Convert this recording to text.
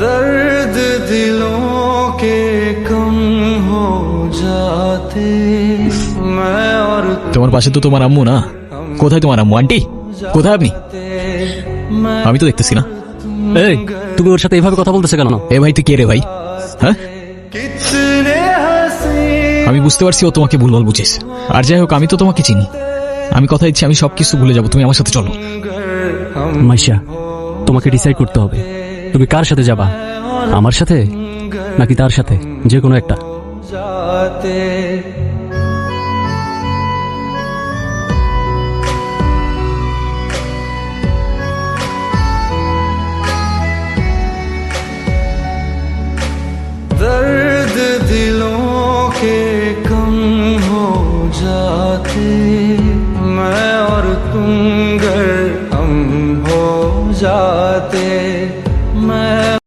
दर्द दिलों के कम हो जाते मैं और তোমার পাশে তো তোমার আম্মু না? কোথায় তোমার আম্মু? আন্টি কোথায় আপনি? আমি তো দেখতেছি না। এই, তুমি ওর সাথে এভাবে কথা বলতেছো কেন? এ ভাই তুই কে রে ভাই? হ্যাঁ, कितने हंसी আমি বুঝতে পারছি ও তোমাকে ভুলভাল বুঝেছ। আর যাই হোক, আমি তো তোমাকে চিনি। আমি কথা দিচ্ছি আমি সবকিছু ভুলে যাবো, তুমি আমার সাথে চলো। মাইশা, তোমাকে ডিসাইড করতে হবে তুমি কার সাথে যাবা, আমার সাথে নাকি তার সাথে, যে কোনো একটা। जाते